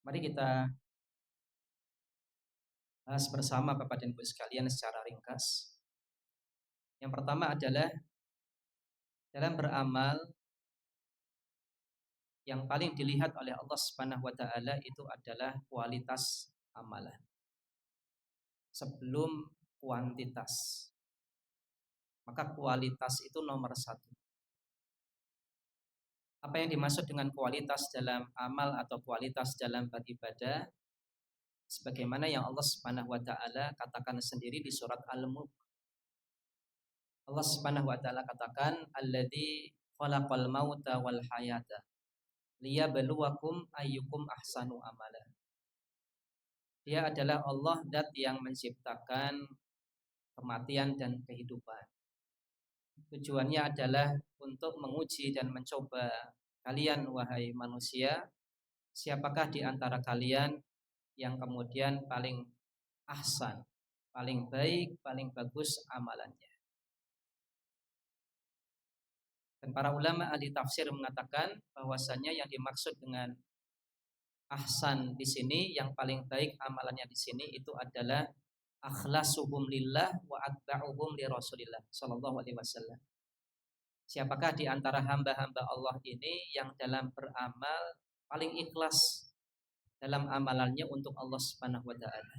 Mari kita bahas bersama Bapak dan Ibu sekalian secara ringkas. Yang pertama adalah dalam beramal yang paling dilihat oleh Allah Subhanahu wa taala itu adalah kualitas amalan sebelum kuantitas. Maka kualitas itu nomor satu. Apa yang dimaksud dengan kualitas dalam amal atau kualitas dalam beribadah? Sebagaimana yang Allah Subhanahu wa taala katakan sendiri di surat Al-Mulk. Allah Subhanahu wa taala katakan, "Alladzi khalaqal mauta wal hayata liyabluwakum ayyukum ahsanu amala." Dia adalah Allah zat yang menciptakan kematian dan kehidupan. Tujuannya adalah untuk menguji dan mencoba kalian wahai manusia, siapakah di antara kalian yang kemudian paling ahsan, paling baik, paling bagus amalannya. Dan para ulama ahli tafsir mengatakan bahwasanya yang dimaksud dengan ahsan di sini, yang paling baik amalannya di sini itu adalah akhlasuhum lillah wa atba'uhum li Rasulillah sallallahu alaihi wasallam. Siapakah di antara hamba-hamba Allah ini yang dalam beramal paling ikhlas dalam amalannya untuk Allah Subhanahu wa taala?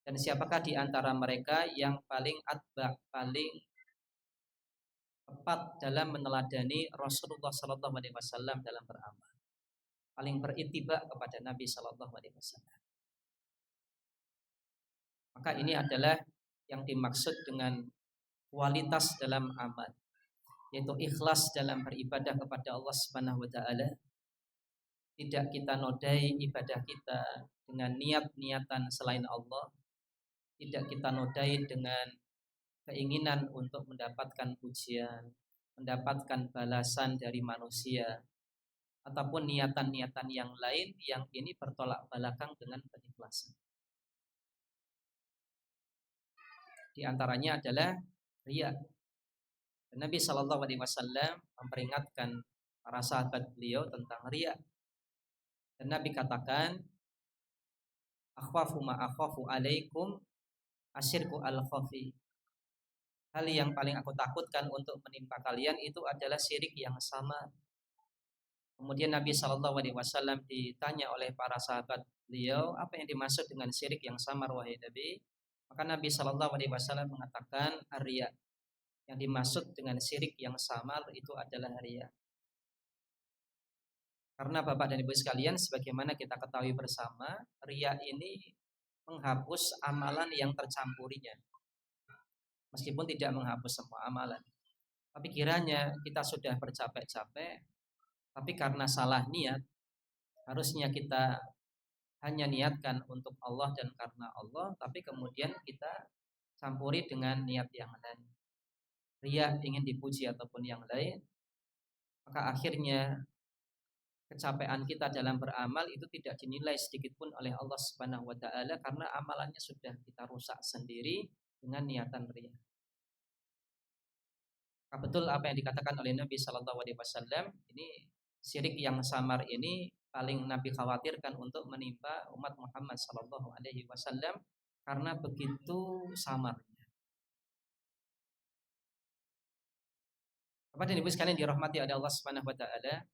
Dan siapakah di antara mereka yang paling paling tepat dalam meneladani Rasulullah sallallahu alaihi wasallam dalam beramal? Paling berittiba kepada Nabi sallallahu alaihi wasallam. Maka ini adalah yang dimaksud dengan kualitas dalam amal, yaitu ikhlas dalam beribadah kepada Allah Subhanahu wa taala. Tidak kita nodai ibadah kita dengan niat-niatan selain Allah. Tidak kita nodai dengan keinginan untuk mendapatkan pujian, mendapatkan balasan dari manusia, ataupun niatan-niatan yang lain yang ini bertolak belakang dengan keikhlasan. Di antaranya adalah riya. Nabi Shallallahu Alaihi Wasallam memperingatkan para sahabat beliau tentang riya. Dan Nabi katakan, akhwafu ma akhwafu alaikum asyirku al-khafi. Hal yang paling aku takutkan untuk menimpa kalian itu adalah syirik yang sama. Kemudian Nabi Shallallahu Alaihi Wasallam ditanya oleh para sahabat beliau, apa yang dimaksud dengan syirik yang samar wahai Nabi? Maka Nabi Shallallahu Alaihi Wasallam mengatakan riya. Yang dimaksud dengan syirik yang samar itu adalah riya. Karena Bapak dan Ibu sekalian, sebagaimana kita ketahui bersama, riya ini menghapus amalan yang tercampurinya. Meskipun tidak menghapus semua amalan. Tapi kiranya kita sudah bercapek-capek, tapi karena salah niat, harusnya kita hanya niatkan untuk Allah dan karena Allah, tapi kemudian kita campuri dengan niat yang lain. Riya ingin dipuji ataupun yang lain, maka akhirnya kecapean kita dalam beramal itu tidak dinilai sedikit pun oleh Allah Subhanahu wa taala karena amalannya sudah kita rusak sendiri dengan niatan riya. Betul apa yang dikatakan oleh Nabi Shallallahu Alaihi Wasallam, ini syirik yang samar ini paling Nabi khawatirkan untuk menimpa umat Muhammad Shallallahu Alaihi Wasallam karena begitu samarnya. Bapak dan Ibu sekalian dirahmati oleh Allah Subhanahu wa taala,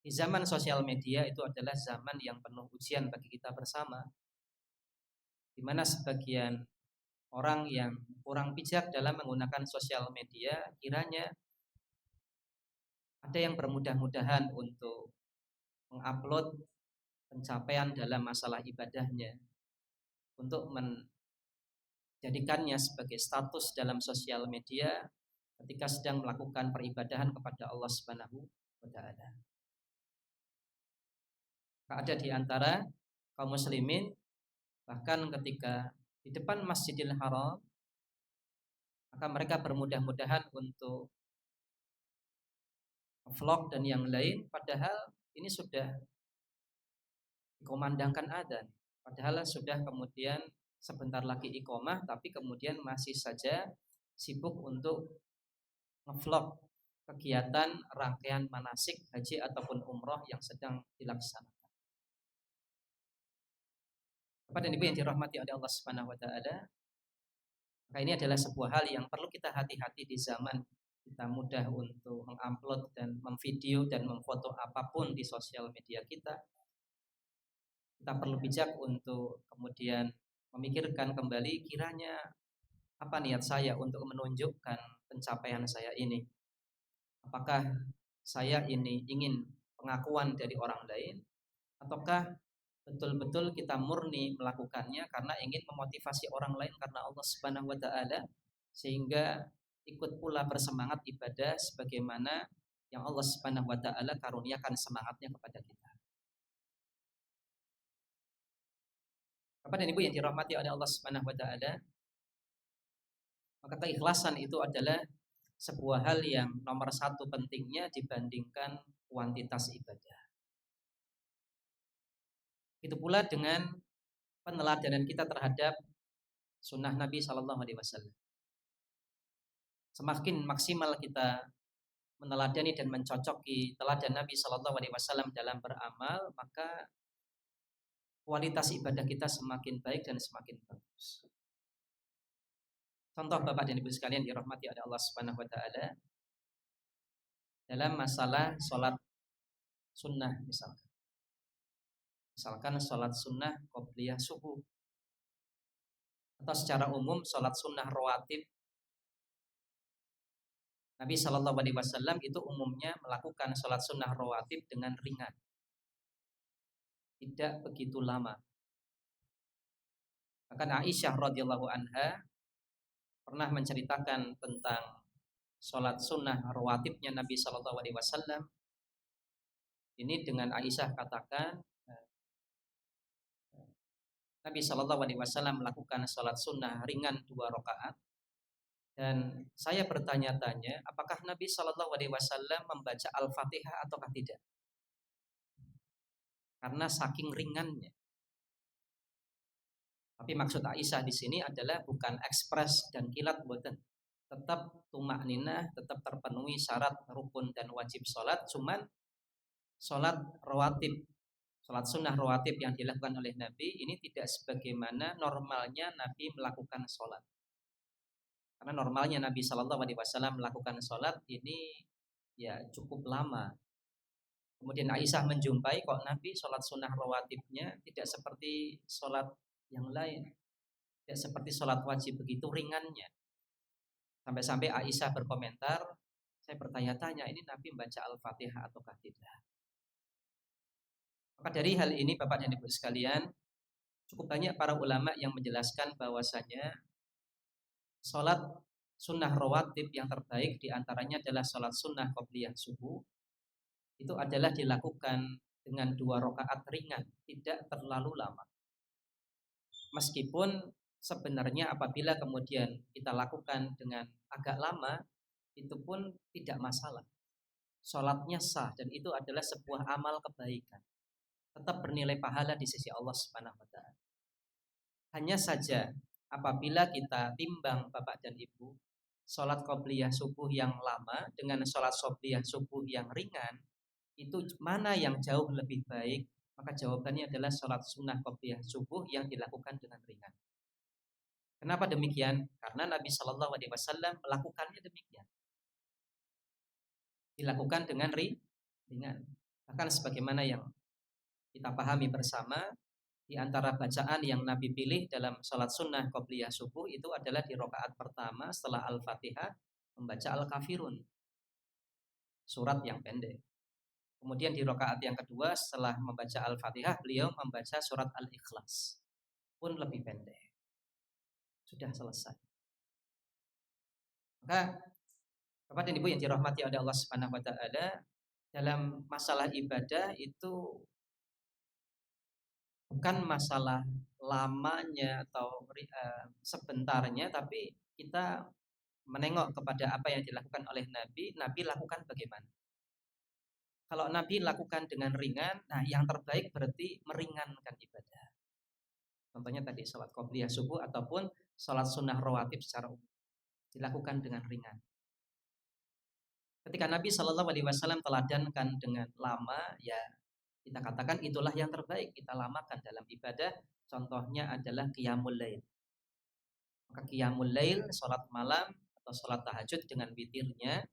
di zaman sosial media itu adalah zaman yang penuh ujian bagi kita bersama, di mana sebagian orang yang kurang bijak dalam menggunakan sosial media kiranya ada yang bermudah-mudahan untuk mengupload pencapaian dalam masalah ibadahnya, untuk menjadikannya sebagai status dalam sosial media ketika sedang melakukan peribadahan kepada Allah Subhanahu wa taala. Ada di antara kaum muslimin bahkan ketika di depan Masjidil Haram, maka mereka bermudah-mudahan untuk vlog dan yang lain, padahal ini sudah dikumandangkan adzan, padahal sudah kemudian sebentar lagi iqomah, tapi kemudian masih saja sibuk untuk ngevlog kegiatan rangkaian manasik haji ataupun umroh yang sedang dilaksanakan. Bapak dan Ibu yang dirahmati oleh Allah Subhanahu wa taala, maka ini adalah sebuah hal yang perlu kita hati-hati di zaman kita mudah untuk mengupload dan memvideo dan memfoto apapun di sosial media kita. Kita perlu bijak untuk kemudian memikirkan kembali kiranya apa niat saya untuk menunjukkan pencapaian saya ini. Apakah saya ini ingin pengakuan dari orang lain, ataukah betul-betul kita murni melakukannya karena ingin memotivasi orang lain karena Allah Subhanahu wa taala, sehingga ikut pula bersemangat ibadah sebagaimana yang Allah Subhanahu wa taala karuniakan semangatnya kepada kita. Bapak dan Ibu yang dirahmati oleh Allah Subhanahu wa taala, maka keikhlasan itu adalah sebuah hal yang nomor satu pentingnya dibandingkan kuantitas ibadah. Itu pula dengan peneladanan kita terhadap sunnah Nabi Shallallahu Alaihi Wasallam. Semakin maksimal kita meneladani dan mencocoki teladan Nabi Shallallahu Alaihi Wasallam dalam beramal, maka kualitas ibadah kita semakin baik dan semakin bagus. Contoh Bapak dan Ibu sekalian dirahmati oleh Allah Subhanahu wa taala, dalam masalah sholat sunnah misalkan sholat sunnah qobliyah subuh, atau secara umum sholat sunnah rawatib, Nabi Shallallahu Alaihi Wasallam itu umumnya melakukan sholat sunnah rawatib dengan ringan, tidak begitu lama. Bahkan Aisyah radhiyallahu anha pernah menceritakan tentang sholat sunnah rawatibnya Nabi Shallallahu Alaihi Wasallam. Ini dengan Aisyah katakan, Nabi Shallallahu Alaihi Wasallam melakukan sholat sunnah ringan 2 rakaat, dan saya bertanya-tanya apakah Nabi Shallallahu Alaihi Wasallam membaca Al-Fatihah ataukah tidak, karena saking ringannya. Tapi maksud Aisyah di sini adalah bukan ekspres dan kilat boten, tetap tumakninah, tetap terpenuhi syarat rukun dan wajib sholat, cuman sholat rawatib, sholat sunnah rawatib yang dilakukan oleh Nabi ini tidak sebagaimana normalnya Nabi melakukan sholat. Karena normalnya Nabi Shallallahu Alaihi Wasallam melakukan sholat ini ya cukup lama. Kemudian Aisyah menjumpai kok Nabi sholat sunnah rawatibnya tidak seperti sholat yang lain, tidak seperti sholat wajib begitu ringannya. Sampai-sampai Aisyah berkomentar, saya bertanya-tanya ini Nabi membaca Al-Fatihah ataukah tidak. Maka dari hal ini Bapak dan Ibu sekalian, cukup banyak para ulama yang menjelaskan bahwasanya sholat sunnah rawatib yang terbaik diantaranya adalah sholat sunnah qobliyah subuh. Itu adalah dilakukan dengan 2 rakaat ringan, tidak terlalu lama. Meskipun sebenarnya apabila kemudian kita lakukan dengan agak lama, itu pun tidak masalah. Sholatnya sah dan itu adalah sebuah amal kebaikan, tetap bernilai pahala di sisi Allah Subhanahu wa taala. Hanya saja apabila kita timbang Bapak dan Ibu, sholat qobliyah subuh yang lama dengan sholat qobliyah subuh yang ringan, itu mana yang jauh lebih baik? Maka jawabannya adalah sholat sunnah qobliyah subuh yang dilakukan dengan ringan. Kenapa demikian? Karena Nabi Shallallahu Alaihi Wasallam melakukannya demikian, dilakukan dengan ringan. Bahkan sebagaimana yang kita pahami bersama, di antara bacaan yang Nabi pilih dalam sholat sunnah qobliyah subuh itu adalah di rakaat pertama setelah Al-Fatihah membaca Al-Kafirun, surat yang pendek. Kemudian di rakaat yang kedua setelah membaca Al-Fatihah beliau membaca surat Al-Ikhlas, pun lebih pendek. Sudah selesai. Maka Bapak dan Ibu yang dirahmati oleh Allah Subhanahu wa taala, dalam masalah ibadah itu bukan masalah lamanya atau sebentarnya, tapi kita menengok kepada apa yang dilakukan oleh Nabi. Nabi lakukan bagaimana? Kalau Nabi lakukan dengan ringan, nah yang terbaik berarti meringankan ibadah. Contohnya tadi sholat qobliyah subuh ataupun sholat sunnah rawatib secara umum dilakukan dengan ringan. Ketika Nabi Shallallahu Alaihi Wasallam teladankan dengan lama, ya kita katakan itulah yang terbaik, kita lamakan dalam ibadah. Contohnya adalah qiyamul lail. Maka qiyamul lail, sholat malam atau sholat tahajud dengan witirnya,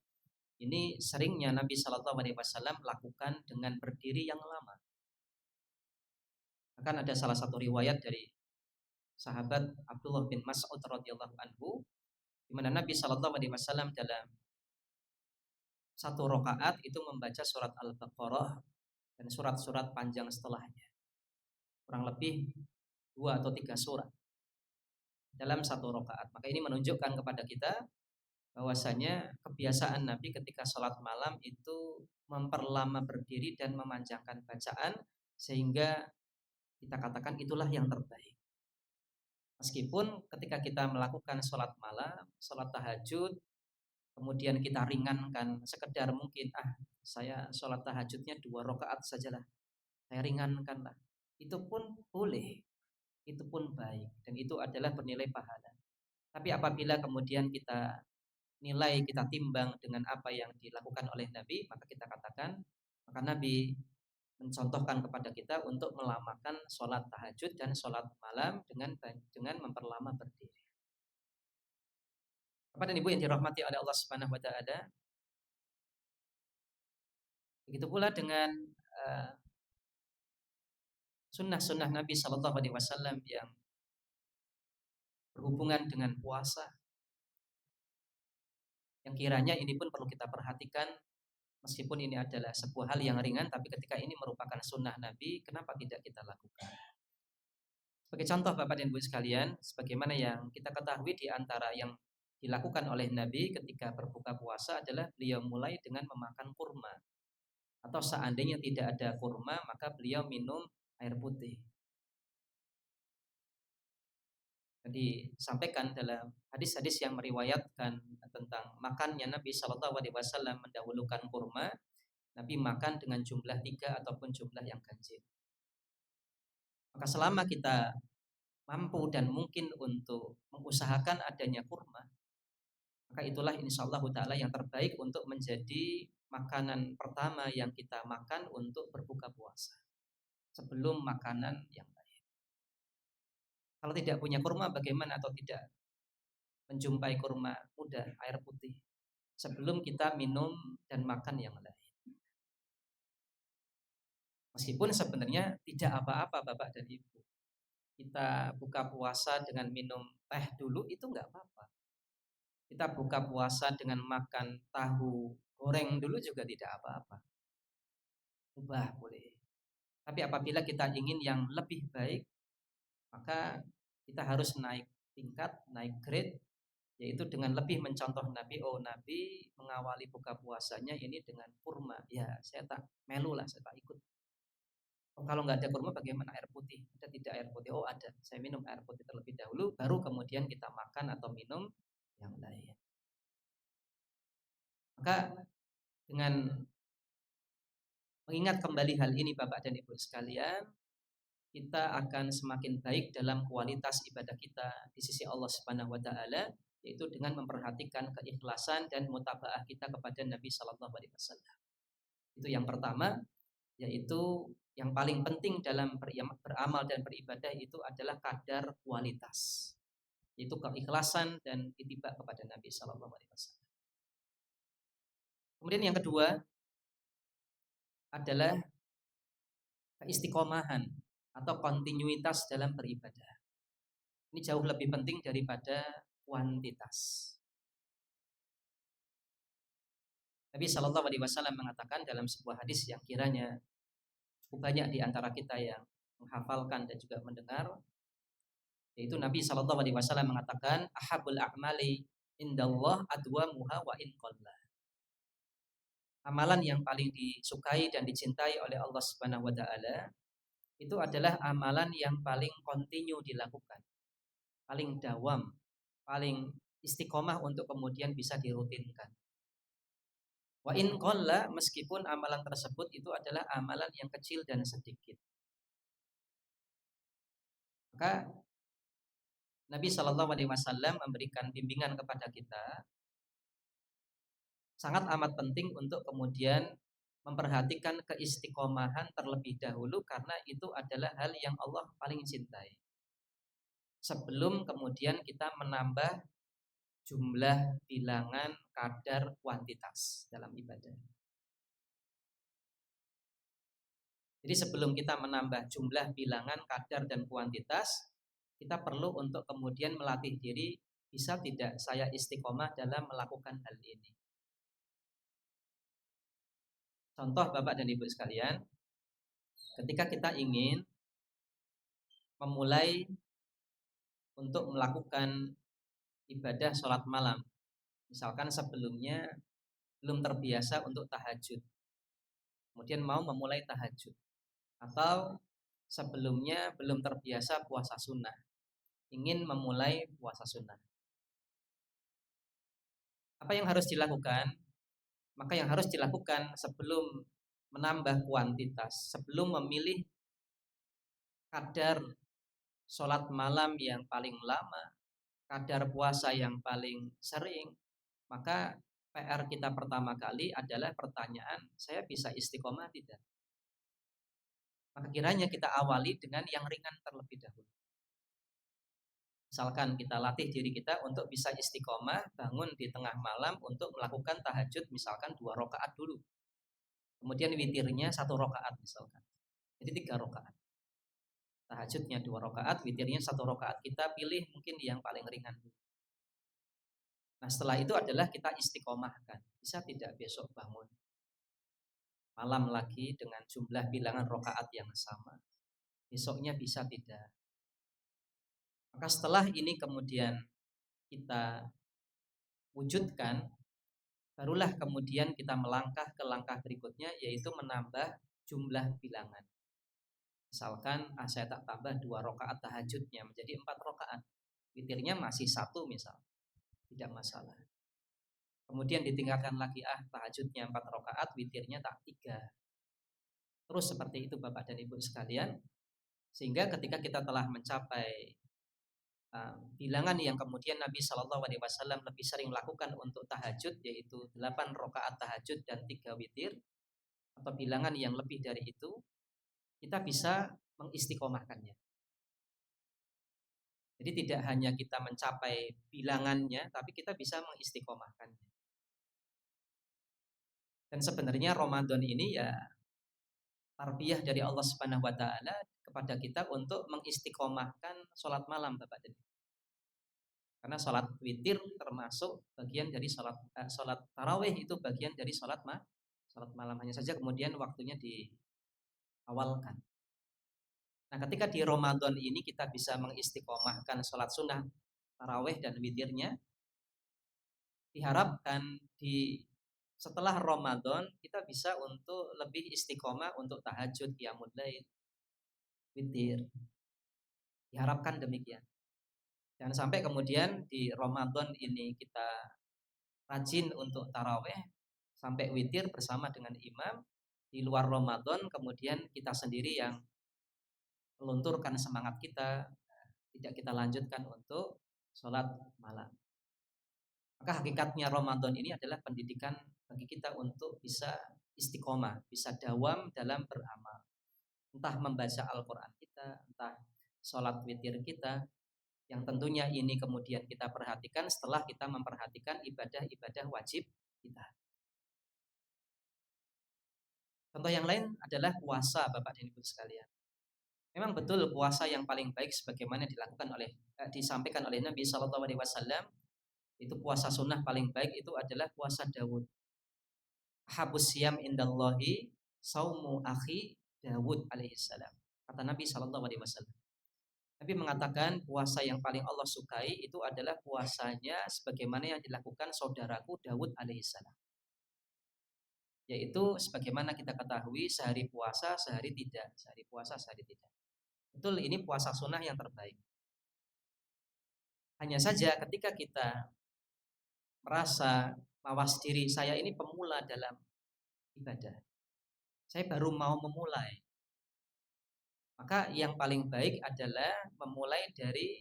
ini seringnya Nabi Shallallahu Alaihi Wasallam lakukan dengan berdiri yang lama. Bahkan ada salah satu riwayat dari sahabat Abdullah bin Mas'ud radhiyallahu anhu, di mana Nabi Shallallahu Alaihi Wasallam dalam satu rakaat itu membaca surat Al-Baqarah dan surat-surat panjang setelahnya, kurang lebih 2 atau 3 surat dalam satu rakaat. Maka ini menunjukkan kepada kita bahwasanya kebiasaan Nabi ketika sholat malam itu memperlama berdiri dan memanjangkan bacaan, sehingga kita katakan itulah yang terbaik. Meskipun ketika kita melakukan sholat malam, sholat tahajud, kemudian kita ringankan sekedar mungkin, saya sholat tahajudnya 2 rakaat sajalah, saya ringankan lah, itu pun boleh, itu pun baik, dan itu adalah bernilai pahala. Tapi apabila kemudian kita nilai, kita timbang dengan apa yang dilakukan oleh Nabi, maka kita katakan, maka Nabi mencontohkan kepada kita untuk melamakan sholat tahajud dan sholat malam dengan memperlama berdiri. Bapak dan Ibu yang dirahmati oleh Allah Subhanahu Wa Taala, begitu pula dengan sunnah-sunnah Nabi Shallallahu Alaihi Wasallam yang berhubungan dengan puasa, yang kiranya ini pun perlu kita perhatikan. Meskipun ini adalah sebuah hal yang ringan, tapi ketika ini merupakan sunnah Nabi, kenapa tidak kita lakukan? Sebagai contoh Bapak dan Ibu sekalian, sebagaimana yang kita ketahui di antara yang dilakukan oleh Nabi ketika berbuka puasa adalah beliau mulai dengan memakan kurma. Atau seandainya tidak ada kurma, maka beliau minum air putih. Jadi disampaikan dalam hadis-hadis yang meriwayatkan tentang makannya Nabi Shallallahu Alaihi Wasallam mendahulukan kurma, Nabi makan dengan jumlah 3 ataupun jumlah yang ganjil. Maka selama kita mampu dan mungkin untuk mengusahakan adanya kurma, maka itulah insyaallah ta'ala yang terbaik untuk menjadi makanan pertama yang kita makan untuk berbuka puasa, sebelum makanan yang lain. Kalau tidak punya kurma bagaimana, atau tidak menjumpai kurma, mudah, air putih sebelum kita minum dan makan yang lain. Meskipun sebenarnya tidak apa-apa Bapak dan Ibu, kita buka puasa dengan minum teh dulu, itu nggak apa-apa. Kita buka puasa dengan makan tahu goreng dulu juga tidak apa-apa, ubah boleh. Tapi apabila kita ingin yang lebih baik, maka kita harus naik tingkat, naik grade, yaitu dengan lebih mencontoh Nabi. Oh, Nabi mengawali buka puasanya ini dengan kurma, ya saya tak melu lah, saya tak ikut. Oh, kalau nggak ada kurma bagaimana air putih? Ada tidak air putih? Oh ada, saya minum air putih terlebih dahulu, baru kemudian kita makan atau minum yang lain. Maka dengan mengingat kembali hal ini Bapak dan Ibu sekalian, kita akan semakin baik dalam kualitas ibadah kita di sisi Allah Subhanahu wa taala, yaitu dengan memperhatikan keikhlasan dan mutabaah kita kepada Nabi Shallallahu alaihi wasallam. Itu yang pertama, yaitu yang paling penting dalam beramal dan beribadah itu adalah kadar kualitas, yaitu keikhlasan dan ittiba kepada Nabi Shallallahu alaihi wasallam. Kemudian yang kedua adalah keistiqomahan atau kontinuitas dalam beribadah. Ini jauh lebih penting daripada kuantitas. Nabi Shallallahu Alaihi Wasallam mengatakan dalam sebuah hadis yang kiranya cukup banyak di antara kita yang menghafalkan dan juga mendengar, yaitu Nabi Shallallahu Alaihi Wasallam mengatakan, ahabul a'mali indallah adwamuha wa in qalla. Amalan yang paling disukai dan dicintai oleh Allah Subhanahu Wa Taala itu adalah amalan yang paling kontinu dilakukan, paling dawam, paling istiqomah untuk kemudian bisa dirutinkan. Wa in qalla, meskipun amalan tersebut itu adalah amalan yang kecil dan sedikit. Maka Nabi Shallallahu Alaihi Wasallam memberikan bimbingan kepada kita sangat amat penting untuk kemudian memperhatikan keistiqomahan terlebih dahulu, karena itu adalah hal yang Allah paling cintai. Sebelum kemudian kita menambah jumlah, bilangan, kadar, kuantitas dalam ibadah. Jadi sebelum kita menambah jumlah, bilangan, kadar, dan kuantitas, kita perlu untuk kemudian melatih diri, bisa tidak saya istiqomah dalam melakukan hal ini. Contoh Bapak dan Ibu sekalian, ketika kita ingin memulai untuk melakukan ibadah sholat malam, misalkan sebelumnya belum terbiasa untuk tahajud, kemudian mau memulai tahajud, atau sebelumnya belum terbiasa puasa sunnah, ingin memulai puasa sunnah. Apa yang harus dilakukan? Maka yang harus dilakukan sebelum menambah kuantitas, sebelum memilih kadar sholat malam yang paling lama, kadar puasa yang paling sering, maka PR kita pertama kali adalah pertanyaan, saya bisa istiqomah tidak? Maka kiranya kita awali dengan yang ringan terlebih dahulu. Misalkan kita latih diri kita untuk bisa istiqomah bangun di tengah malam untuk melakukan tahajud, misalkan 2 rakaat dulu. Kemudian witirnya 1 rakaat misalkan. Jadi 3 rakaat. Tahajudnya 2 rakaat, witirnya 1 rakaat. Kita pilih mungkin yang paling ringan dulu. Nah, setelah itu adalah kita istiqomahkan. Bisa tidak besok bangun malam lagi dengan jumlah bilangan rakaat yang sama? Besoknya bisa tidak? Maka setelah ini kemudian kita wujudkan, barulah kemudian kita melangkah ke langkah berikutnya, yaitu menambah jumlah bilangan. Misalkan saya tak tambah 2 rakaat tahajudnya menjadi 4 rakaat, witirnya masih 1 misal, tidak masalah. Kemudian ditingkatkan lagi, tahajudnya 4 rakaat, witirnya tak 3. Terus seperti itu Bapak dan Ibu sekalian, sehingga ketika kita telah mencapai bilangan yang kemudian Nabi Shallallahu Alaihi Wasallam lebih sering lakukan untuk tahajud, yaitu 8 rakaat tahajud dan 3 witir, atau bilangan yang lebih dari itu, kita bisa mengistiqomahkannya. Jadi tidak hanya kita mencapai bilangannya, tapi kita bisa mengistiqomahkannya. Dan sebenarnya Ramadan ini ya tarbiyah dari Allah Subhanahu Wa Taala kepada kita untuk mengistiqomahkan sholat malam, Bapak dan Ibu. Karena sholat witir termasuk bagian dari sholat tarawih, itu bagian dari sholat malam, hanya saja kemudian waktunya diawalkan. Nah, ketika di Ramadan ini kita bisa mengistiqomahkan sholat sunnah, tarawih dan witirnya, diharapkan setelah Ramadan kita bisa untuk lebih istiqomah untuk tahajud, qiyamul lail, witir. Diharapkan demikian. Jangan sampai kemudian di Ramadan ini kita rajin untuk tarawih sampai witir bersama dengan imam, di luar Ramadan kemudian kita sendiri yang melunturkan semangat kita, tidak kita lanjutkan untuk sholat malam. Maka hakikatnya Ramadan ini adalah pendidikan bagi kita untuk bisa istiqomah, bisa dawam dalam beramal. Entah membaca Al-Quran kita, entah sholat witir kita, yang tentunya ini kemudian kita perhatikan setelah kita memperhatikan ibadah-ibadah wajib kita. Contoh yang lain adalah puasa, Bapak dan Ibu sekalian. Memang betul puasa yang paling baik sebagaimana disampaikan oleh Nabi Shallallahu Alaihi Wasallam, itu puasa sunnah paling baik itu adalah puasa Daud. Habus siyam indallahi saumu akhi Daud alaihissalam, kata Nabi Shallallahu Alaihi Wasallam. Nabi mengatakan puasa yang paling Allah sukai itu adalah puasanya sebagaimana yang dilakukan saudaraku Daud alaihissalam. Yaitu sebagaimana kita ketahui, sehari puasa, sehari tidak. Sehari puasa, sehari tidak. Betul, ini puasa sunnah yang terbaik. Hanya saja ketika kita merasa mawas diri, saya ini pemula dalam ibadah, saya baru mau memulai, maka yang paling baik adalah memulai dari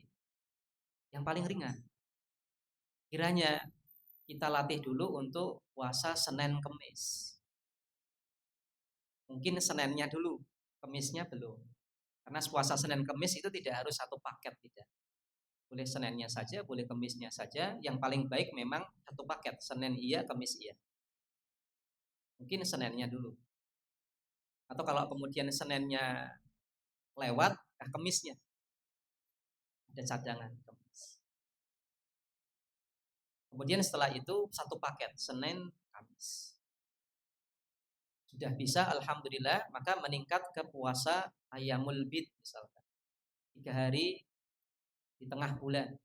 yang paling ringan. Kiranya kita latih dulu untuk puasa Senin Kemis. Mungkin Seninnya dulu, Kemisnya belum. Karena puasa Senin Kemis itu tidak harus satu paket, tidak. Boleh Seninnya saja, boleh Kemisnya saja. Yang paling baik memang satu paket, Senin iya, Kemis iya. Mungkin Seninnya dulu. Atau kalau kemudian Seninnya lewat, Kemisnya ada cadangan Kemis. Kemudian setelah itu satu paket, Senin, Kamis. Sudah bisa, alhamdulillah, maka meningkat ke puasa Ayyamul Bid misalkan. 3 hari di tengah bulan.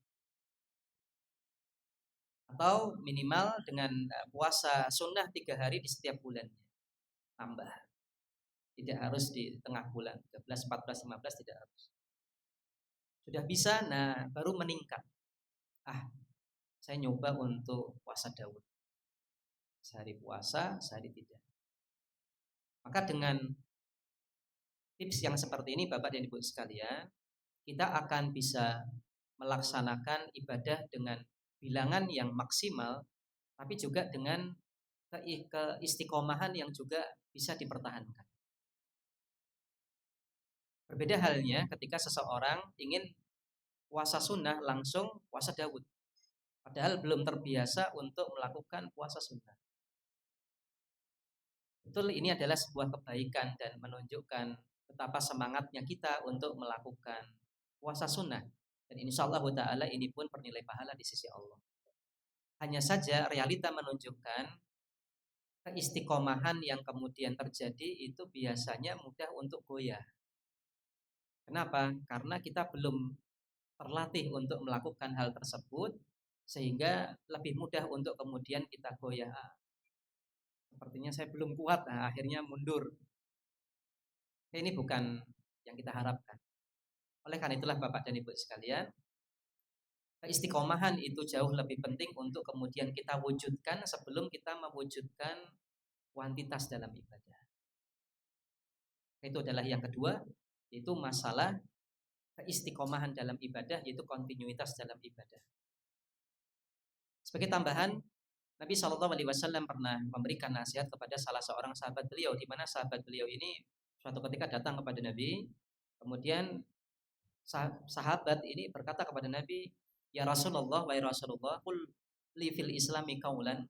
Atau minimal dengan puasa sunnah 3 hari di setiap bulan. Tambah. Tidak harus di tengah bulan, 13, 14, 15 tidak harus. Sudah bisa, nah baru meningkat. Saya nyoba untuk puasa Daud. Sehari puasa, sehari tidak. Maka dengan tips yang seperti ini Bapak dan Ibu sekalian, kita akan bisa melaksanakan ibadah dengan bilangan yang maksimal, tapi juga dengan keistiqomahan yang juga bisa dipertahankan. Berbeda halnya ketika seseorang ingin puasa sunnah langsung puasa Daud, padahal belum terbiasa untuk melakukan puasa sunnah. Betul, ini adalah sebuah kebaikan dan menunjukkan betapa semangatnya kita untuk melakukan puasa sunnah. Dan insya Allah ta'ala ini pun bernilai pahala di sisi Allah. Hanya saja realita menunjukkan keistiqomahan yang kemudian terjadi itu biasanya mudah untuk goyah. Kenapa? Karena kita belum terlatih untuk melakukan hal tersebut, sehingga lebih mudah untuk kemudian kita goyah. Sepertinya saya belum kuat, akhirnya mundur. Ini bukan yang kita harapkan. Oleh karena itulah Bapak dan Ibu sekalian, keistiqomahan itu jauh lebih penting untuk kemudian kita wujudkan sebelum kita mewujudkan kuantitas dalam ibadah. Itu adalah yang kedua, yaitu masalah keistiqomahan dalam ibadah, yaitu kontinuitas dalam ibadah. Sebagai tambahan, Nabi SAW pernah memberikan nasihat kepada salah seorang sahabat beliau, di mana sahabat beliau ini suatu ketika datang kepada Nabi, kemudian sahabat ini berkata kepada Nabi, "Ya Rasulullah, wahai Rasulullah, qul li fil islami qaulan."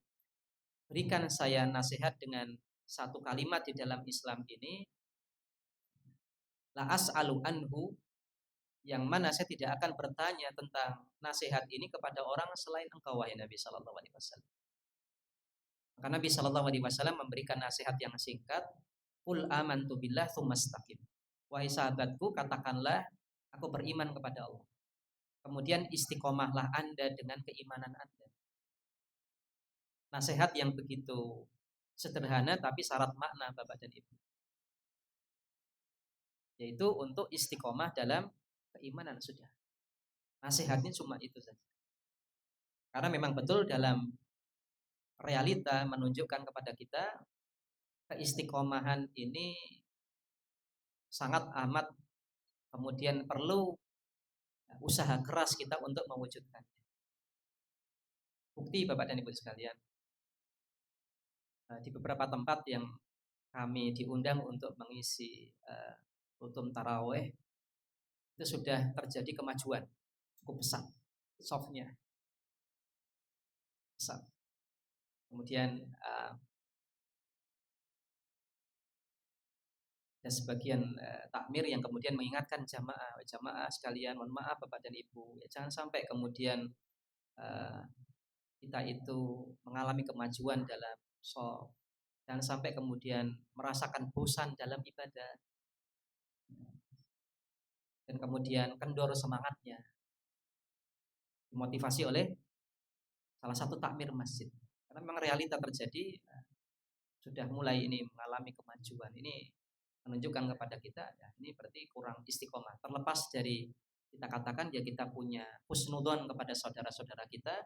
Berikan saya nasihat dengan satu kalimat di dalam Islam ini, la as'alu anhu, yang mana saya tidak akan bertanya tentang nasihat ini kepada orang selain engkau wahai Nabi sallallahu alaihi wasallam. Maka Nabi sallallahu alaihi wasallam memberikan nasihat yang singkat, qul amantu billah tsumastaqim. Wahai sahabatku, katakanlah aku beriman kepada Allah. Kemudian istiqomahlah Anda dengan keimanan Anda. Nasihat yang begitu sederhana tapi syarat makna Bapak dan Ibu. Yaitu untuk istiqomah dalam keimanan sudah. Nasihatnya cuma itu saja. Karena memang betul dalam realita menunjukkan kepada kita keistiqomahan ini sangat amat kemudian perlu usaha keras kita untuk mewujudkannya. Bukti Bapak dan Ibu sekalian, di beberapa tempat yang kami diundang untuk mengisi rutum taraweh, itu sudah terjadi kemajuan cukup besar, softnya besar. Kemudian ada sebagian takmir yang kemudian mengingatkan jamaah sekalian, mohon maaf Bapak dan Ibu, ya, jangan sampai kemudian kita itu mengalami kemajuan dalam soft, dan sampai kemudian merasakan bosan dalam ibadah dan kemudian kendor semangatnya, dimotivasi oleh salah satu takmir masjid. Karena memang realita terjadi, sudah mulai ini mengalami kemajuan. Ini menunjukkan kepada kita, ya, ini berarti kurang istiqomah. Terlepas dari kita katakan ya kita punya husnudon kepada saudara-saudara kita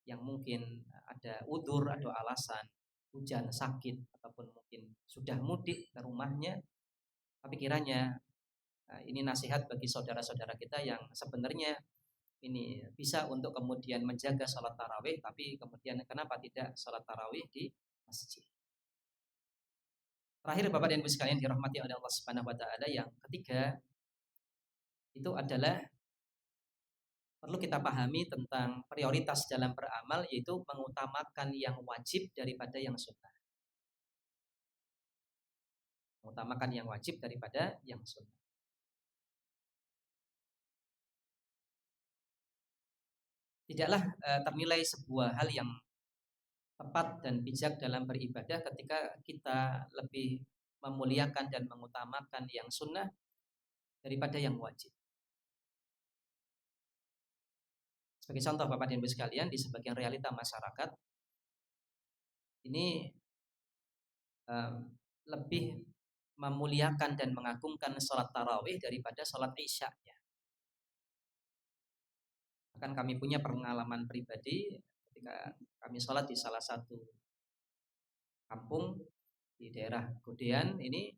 yang mungkin ada udzur atau alasan hujan, sakit, ataupun mungkin sudah mudik ke rumahnya, tapi kiranya ini nasihat bagi saudara-saudara kita yang sebenarnya ini bisa untuk kemudian menjaga sholat tarawih, tapi kemudian kenapa tidak sholat tarawih di masjid? Terakhir Bapak dan Ibu sekalian dirahmati oleh Allah Subhanahu wa taala, yang ketiga itu adalah perlu kita pahami tentang prioritas dalam beramal, yaitu mengutamakan yang wajib daripada yang sunnah. Mengutamakan yang wajib daripada yang sunnah. Tidaklah ternilai sebuah hal yang tepat dan bijak dalam beribadah ketika kita lebih memuliakan dan mengutamakan yang sunnah daripada yang wajib. Sebagai contoh Bapak dan Ibu sekalian, di sebagian realita masyarakat ini lebih memuliakan dan mengagungkan sholat tarawih daripada sholat isya-nya. Bahkan kami punya pengalaman pribadi ketika kami sholat di salah satu kampung di daerah Godean ini,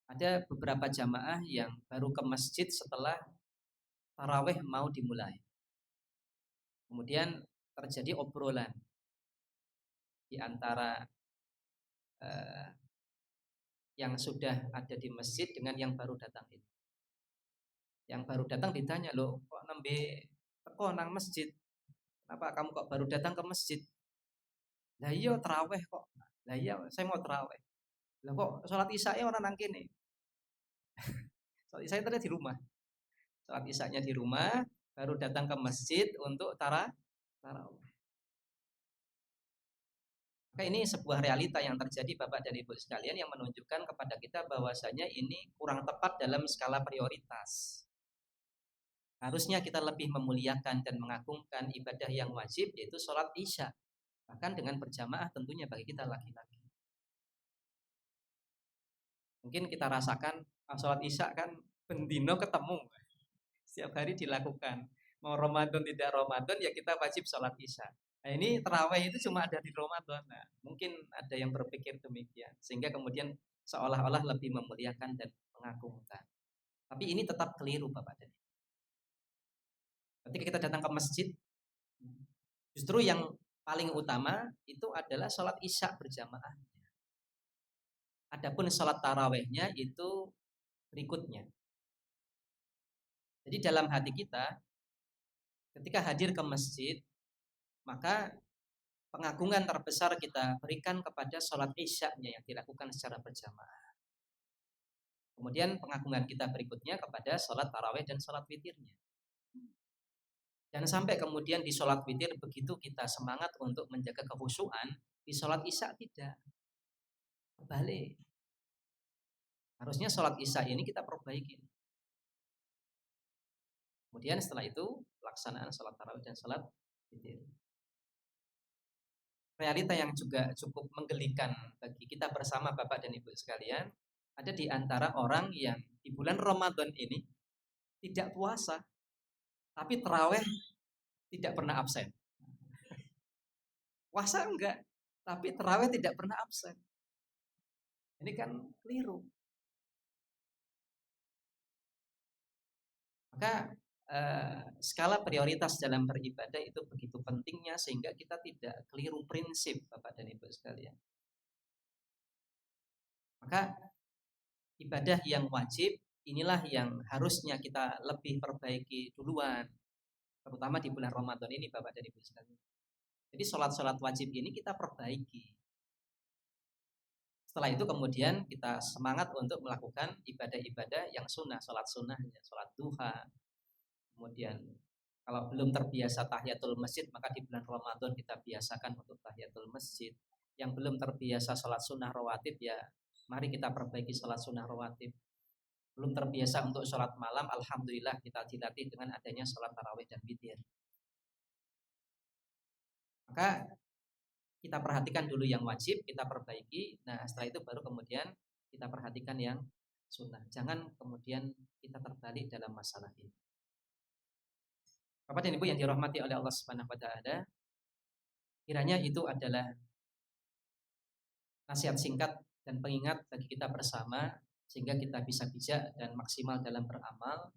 ada beberapa jamaah yang baru ke masjid setelah tarawih mau dimulai. Kemudian terjadi obrolan di antara yang sudah ada di masjid dengan yang baru datang ini. Yang baru datang ditanya, loh kok nembe teko nang masjid? Kenapa kamu kok baru datang ke masjid? Lah iya tarawih kok. Lah iya saya mau tarawih. Lah kok sholat isya orang nang kene? Sholat isya tadi di rumah. Sholat isya-nya di rumah, baru datang ke masjid untuk tarawih. Maka ini sebuah realita yang terjadi Bapak dan Ibu sekalian, yang menunjukkan kepada kita bahwasanya ini kurang tepat dalam skala prioritas. Harusnya kita lebih memuliakan dan mengagungkan ibadah yang wajib, yaitu sholat isya, bahkan dengan berjamaah tentunya bagi kita laki-laki. Mungkin kita rasakan sholat isya kan bendino ketemu, setiap hari dilakukan. Mau Ramadan tidak Ramadan ya kita wajib sholat isya. Nah, ini terawih itu cuma ada di Ramadan. Nah, mungkin ada yang berpikir demikian, sehingga kemudian seolah-olah lebih memuliakan dan mengagungkan. Tapi ini tetap keliru Bapak dan Ibu. Ketika kita datang ke masjid, justru yang paling utama itu adalah sholat isya berjamaah. Adapun sholat tarawihnya itu berikutnya. Jadi dalam hati kita, ketika hadir ke masjid, maka pengagungan terbesar kita berikan kepada sholat isya-nya yang dilakukan secara berjamaah. Kemudian pengagungan kita berikutnya kepada sholat tarawih dan sholat witirnya. Dan sampai kemudian di sholat witir begitu kita semangat untuk menjaga kekhusyuan, di sholat isya tidak. Kebalik. Harusnya sholat isya ini kita perbaiki. Kemudian setelah itu pelaksanaan sholat tarawih dan sholat witir. Realita yang juga cukup menggelikan bagi kita bersama Bapak dan Ibu sekalian, ada di antara orang yang di bulan Ramadan ini tidak puasa, tapi tarawih tidak pernah absen. Puasa enggak, tapi tarawih tidak pernah absen. Ini kan keliru. Maka skala prioritas dalam beribadah itu begitu pentingnya, sehingga kita tidak keliru prinsip Bapak dan Ibu sekalian. Maka ibadah yang wajib inilah yang harusnya kita lebih perbaiki duluan, terutama di bulan Ramadan ini Bapak dan Ibu sekalian. Jadi sholat-sholat wajib ini kita perbaiki. Setelah itu kemudian kita semangat untuk melakukan ibadah-ibadah yang sunnah, sholat sunnahnya, sholat duha. Kemudian kalau belum terbiasa tahiyatul masjid, maka di bulan Ramadan kita biasakan untuk tahiyatul masjid. Yang belum terbiasa sholat sunnah rawatib, ya mari kita perbaiki sholat sunnah rawatib. Belum terbiasa untuk sholat malam, alhamdulillah kita dilatih dengan adanya sholat tarawih dan witir. Maka kita perhatikan dulu yang wajib, kita perbaiki. Nah setelah itu baru kemudian kita perhatikan yang sunnah. Jangan kemudian kita terbalik dalam masalah ini. Bapak dan Ibu yang dirahmati oleh Allah Subhanahu wa taala, kiranya itu adalah nasihat singkat dan pengingat bagi kita bersama, sehingga kita bisa bijak dan maksimal dalam beramal.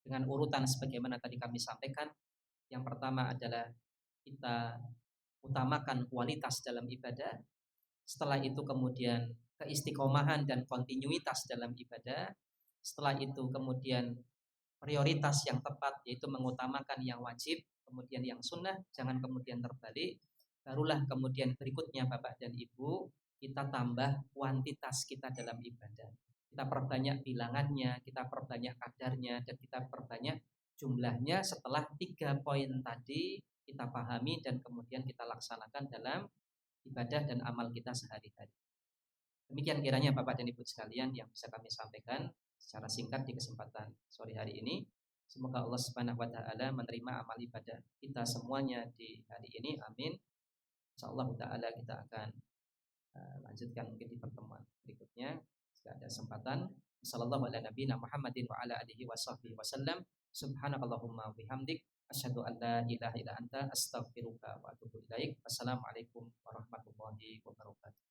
dengan urutan sebagaimana tadi kami sampaikan. Yang pertama adalah kita utamakan kualitas dalam ibadah. Setelah itu kemudian keistiqomahan dan kontinuitas dalam ibadah. Setelah itu kemudian prioritas yang tepat, yaitu mengutamakan yang wajib, kemudian yang sunnah, jangan kemudian terbalik. Barulah kemudian berikutnya Bapak dan Ibu, kita tambah kuantitas kita dalam ibadah. Kita perbanyak bilangannya, kita perbanyak kadarnya, dan kita perbanyak jumlahnya setelah 3 poin tadi kita pahami dan kemudian kita laksanakan dalam ibadah dan amal kita sehari-hari. Demikian kiranya Bapak dan Ibu sekalian yang bisa kami sampaikan secara singkat di kesempatan sore hari ini. Semoga Allah Subhanahu wa taala menerima amal ibadah kita semuanya di hari ini. Amin. Insyaallah taala kita akan lanjutkan mungkin di pertemuan berikutnya jika ada kesempatan. Sallallahu ala nabiyina Muhammadin wa ala alihi washabbihi wasallam. Subhanakallahumma bihamdik asyhadu an la ilaha illa anta astaghfiruka wa atubu ilaik. Wassalamualaikum warahmatullahi wabarakatuh.